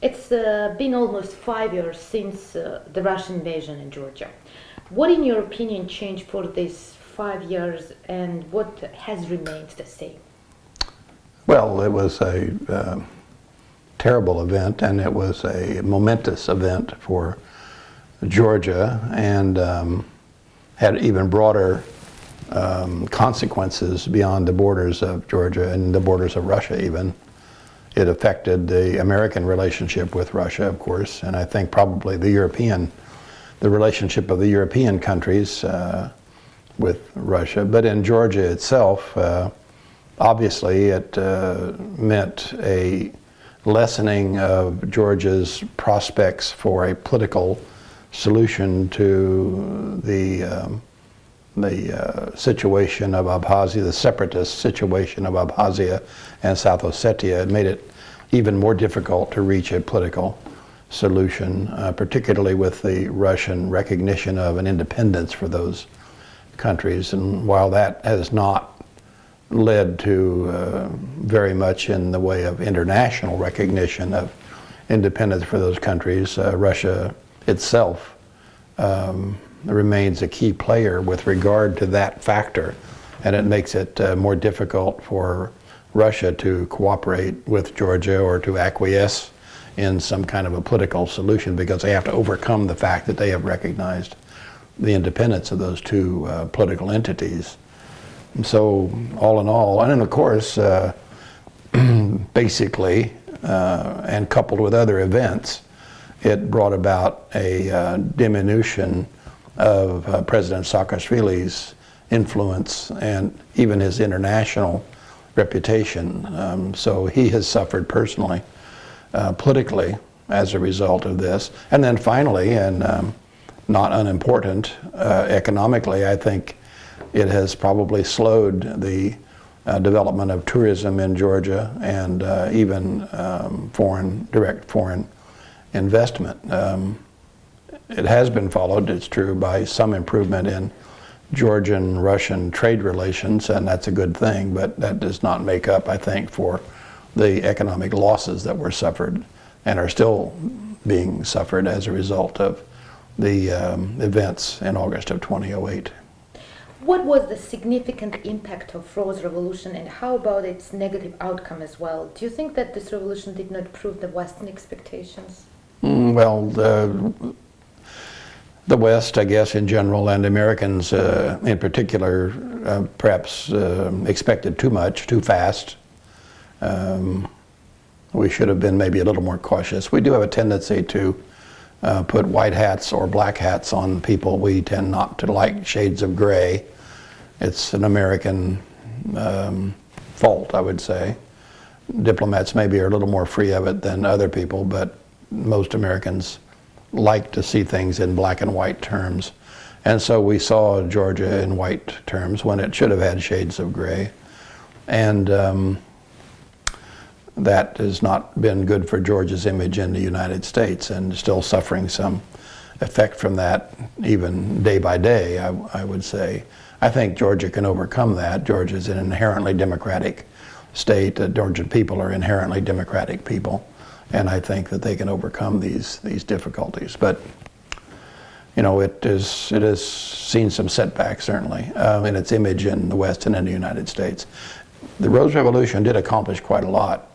It's been almost 5 years since the Russian invasion in Georgia. What, in your opinion, changed for these 5 years, and what has remained the same? Well, it was a terrible event, and it was a momentous event for Georgia, and had even broader consequences beyond the borders of Georgia and the borders of Russia even. It affected the American relationship with Russia, of course, and I think probably the relationship of the European countries with Russia. But in Georgia itself, obviously it meant a lessening of Georgia's prospects for a political solution to the situation of Abkhazia, the separatist situation of Abkhazia and South Ossetia. It made it even more difficult to reach a political solution, particularly with the Russian recognition of an independence for those countries. And while that has not led to very much in the way of international recognition of independence for those countries, Russia itself remains a key player with regard to that factor, and it makes it more difficult for Russia to cooperate with Georgia or to acquiesce in some kind of a political solution, because they have to overcome the fact that they have recognized the independence of those two political entities. And so all in all, and then of course, basically, and coupled with other events, it brought about a diminution of President Saakashvili's influence and even his international reputation. So he has suffered personally, politically, as a result of this. And then finally, and not unimportant, economically, I think it has probably slowed the development of tourism in Georgia and even direct foreign investment. It has been followed, it's true, by some improvement in Georgian-Russian trade relations, and that's a good thing, but that does not make up, I think, for the economic losses that were suffered and are still being suffered as a result of the events in August of 2008. What was the significant impact of Rose Revolution, and how about its negative outcome as well? Do you think that this revolution did not prove the Western expectations? Well, the West, I guess, in general, and Americans in particular, perhaps expected too much, too fast. We should have been maybe a little more cautious. We do have a tendency to put white hats or black hats on people. We tend not to like shades of gray. It's an American fault, I would say. Diplomats maybe are a little more free of it than other people, but most Americans like to see things in black and white terms. And so we saw Georgia in white terms when it should have had shades of gray. And that has not been good for Georgia's image in the United States, and still suffering some effect from that even day by day, I would say. I think Georgia can overcome that. Georgia is an inherently democratic state. The Georgian people are inherently democratic people. And I think that they can overcome these difficulties. But you know, it has seen some setbacks, certainly, in its image in the West and in the United States. The Rose Revolution did accomplish quite a lot.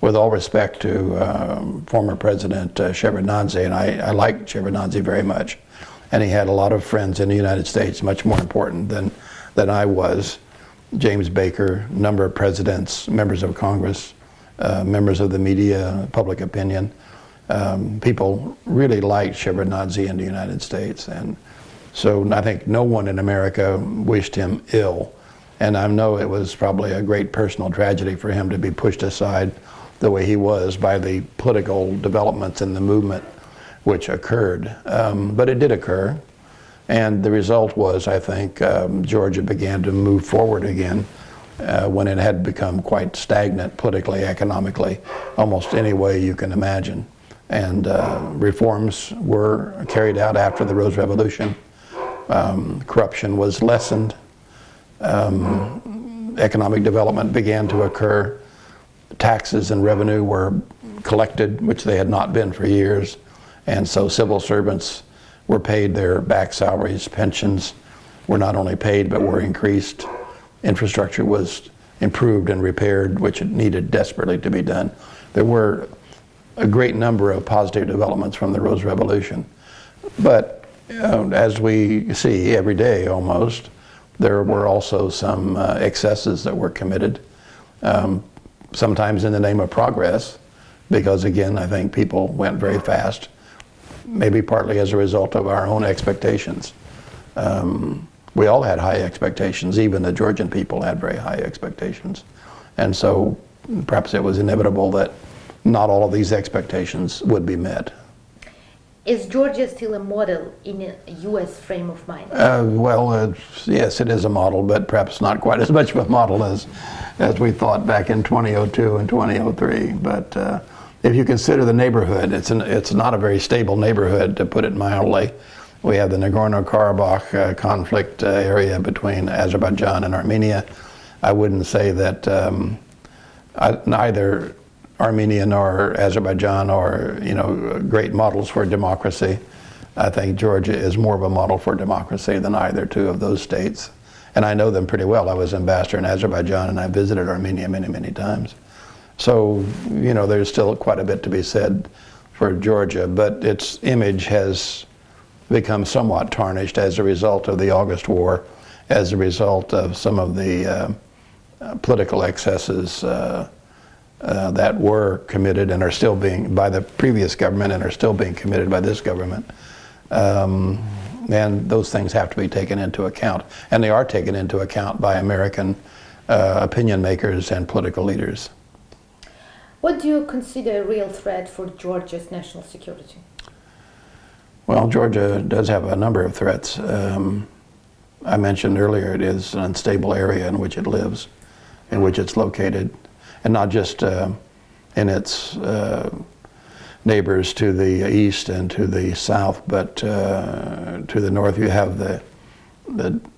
With all respect to former President Shevardnadze, and I like Shevardnadze very much, and he had a lot of friends in the United States, much more important than I was. James Baker, a number of presidents, members of Congress, members of the media, public opinion. People really liked Shevardnadze in the United States, and so I think no one in America wished him ill. And I know it was probably a great personal tragedy for him to be pushed aside the way he was by the political developments in the movement which occurred. But it did occur, and the result was, I think, Georgia began to move forward again when it had become quite stagnant politically, economically, almost any way you can imagine. And reforms were carried out after the Rose Revolution. Corruption was lessened. Economic development began to occur. Taxes and revenue were collected, which they had not been for years. And so civil servants were paid their back salaries, pensions were not only paid but were increased. Infrastructure was improved and repaired, which it needed desperately to be done. There were a great number of positive developments from the Rose Revolution. But as we see every day almost, there were also some excesses that were committed, sometimes in the name of progress, because again, I think people went very fast, maybe partly as a result of our own expectations. We all had high expectations, even the Georgian people had very high expectations. And so perhaps it was inevitable that not all of these expectations would be met. Is Georgia still a model in a U.S. frame of mind? Yes, it is a model, but perhaps not quite as much of a model as we thought back in 2002 and 2003. But if you consider the neighborhood, it's not a very stable neighborhood, to put it mildly. We have the Nagorno-Karabakh conflict area between Azerbaijan and Armenia. I wouldn't say that neither Armenia nor Azerbaijan are, great models for democracy. I think Georgia is more of a model for democracy than either two of those states. And I know them pretty well. I was ambassador in Azerbaijan and I visited Armenia many, many times. So, there's still quite a bit to be said for Georgia, but its image has become somewhat tarnished as a result of the August War, as a result of some of the political excesses that were committed and are still being, by the previous government, and are still being committed by this government. And those things have to be taken into account. And they are taken into account by American opinion makers and political leaders. What do you consider a real threat for Georgia's national security? Well, Georgia does have a number of threats. I mentioned earlier it is an unstable area in which it lives, in which it's located, and not just in its neighbors to the east and to the south, but to the north. You have the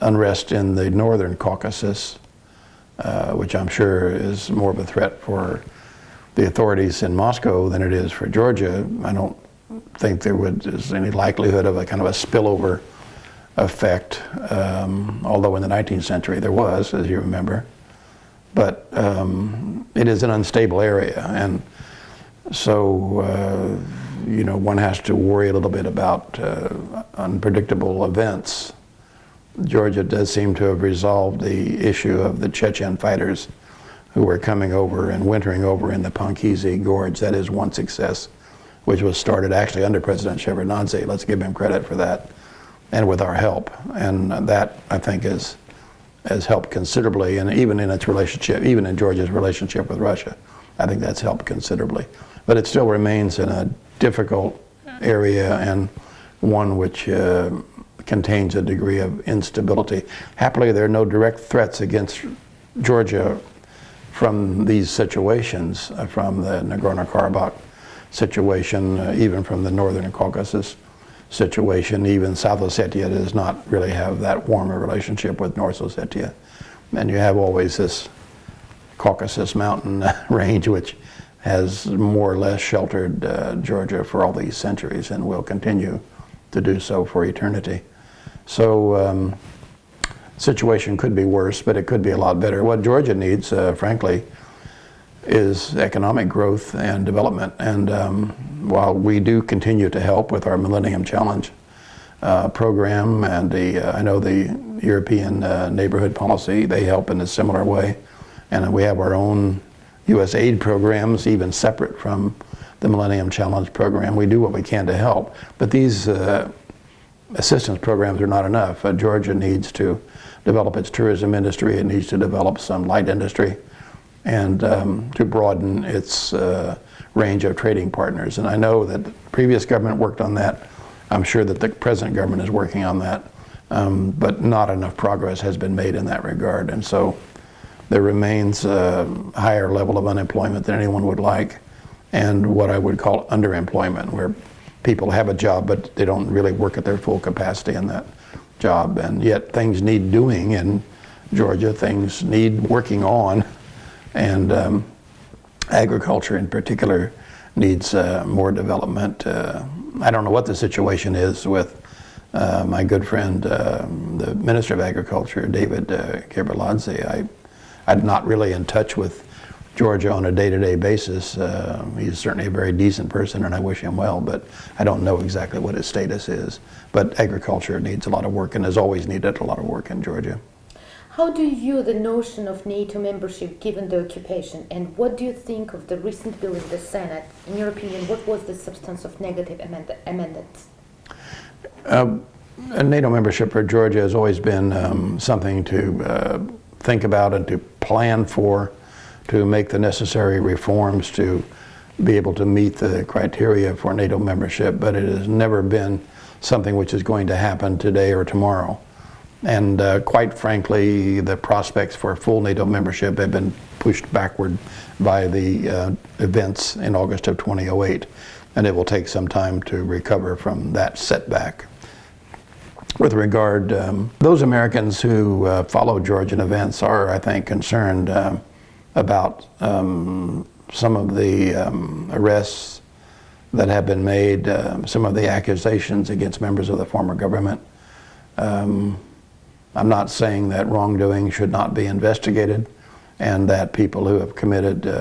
unrest in the northern Caucasus, which I'm sure is more of a threat for the authorities in Moscow than it is for Georgia. I don't think there's any likelihood of a kind of a spillover effect, although in the 19th century there was, as you remember. But it is an unstable area, and so one has to worry a little bit about unpredictable events. Georgia does seem to have resolved the issue of the Chechen fighters who were coming over and wintering over in the Pankizi Gorge. That is one success, which was started actually under President Shevardnadze. Let's give him credit for that, and with our help. And that, I think, has helped considerably, and even in its relationship, even in Georgia's relationship with Russia, I think that's helped considerably. But it still remains in a difficult area, and one which contains a degree of instability. Happily, there are no direct threats against Georgia from these situations, from the Nagorno-Karabakh situation, even from the northern Caucasus situation. Even South Ossetia does not really have that warm a relationship with North Ossetia. And you have always this Caucasus mountain range, which has more or less sheltered Georgia for all these centuries and will continue to do so for eternity. So situation could be worse, but it could be a lot better. What Georgia needs, frankly, is economic growth and development. And while we do continue to help with our Millennium Challenge program, and I know the European Neighborhood Policy, they help in a similar way. And we have our own U.S. aid programs, even separate from the Millennium Challenge program. We do what we can to help. But these assistance programs are not enough. Georgia needs to develop its tourism industry. It needs to develop some light industry, and to broaden its range of trading partners. And I know that the previous government worked on that. I'm sure that the present government is working on that, but not enough progress has been made in that regard. And so there remains a higher level of unemployment than anyone would like, and what I would call underemployment, where people have a job but they don't really work at their full capacity in that job. And yet things need doing in Georgia, things need working on, and agriculture in particular needs more development. I don't know what the situation is with my good friend, the Minister of Agriculture, David Gebrselassie. I'm not really in touch with Georgia on a day-to-day basis. He's certainly a very decent person, and I wish him well, but I don't know exactly what his status is. But agriculture needs a lot of work and has always needed a lot of work in Georgia. How do you view the notion of NATO membership given the occupation, and what do you think of the recent bill in the Senate? In your opinion, what was the substance of negative amendments? NATO membership for Georgia has always been something to think about and to plan for, to make the necessary reforms to be able to meet the criteria for NATO membership, but it has never been something which is going to happen today or tomorrow. And quite frankly, the prospects for full NATO membership have been pushed backward by the events in August of 2008, and it will take some time to recover from that setback. With regard, those Americans who follow Georgian events are, I think, concerned about some of the arrests that have been made, some of the accusations against members of the former government. I'm not saying that wrongdoing should not be investigated and that people who have committed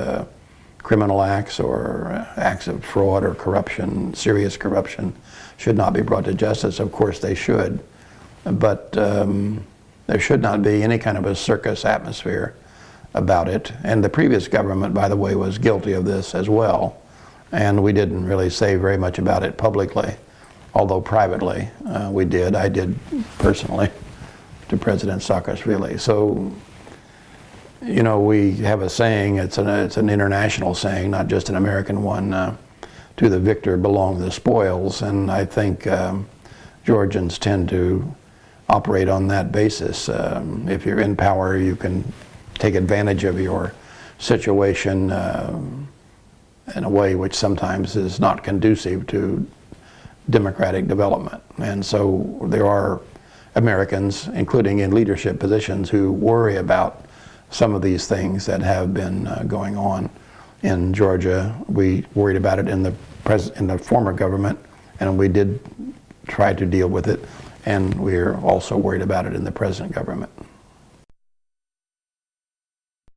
criminal acts or acts of fraud or corruption, serious corruption, should not be brought to justice. Of course they should, but there should not be any kind of a circus atmosphere about it. And the previous government, by the way, was guilty of this as well, and we didn't really say very much about it publicly, although privately we did. I did personally to President Saakashvili. So, you know, we have a saying, it's an international saying, not just an American one, to the victor belong the spoils, and I think Georgians tend to operate on that basis. If you're in power, you can take advantage of your situation in a way which sometimes is not conducive to democratic development. And so there are Americans, including in leadership positions, who worry about some of these things that have been going on in Georgia. We worried about it in the former government, and we did try to deal with it, and we're also worried about it in the present government.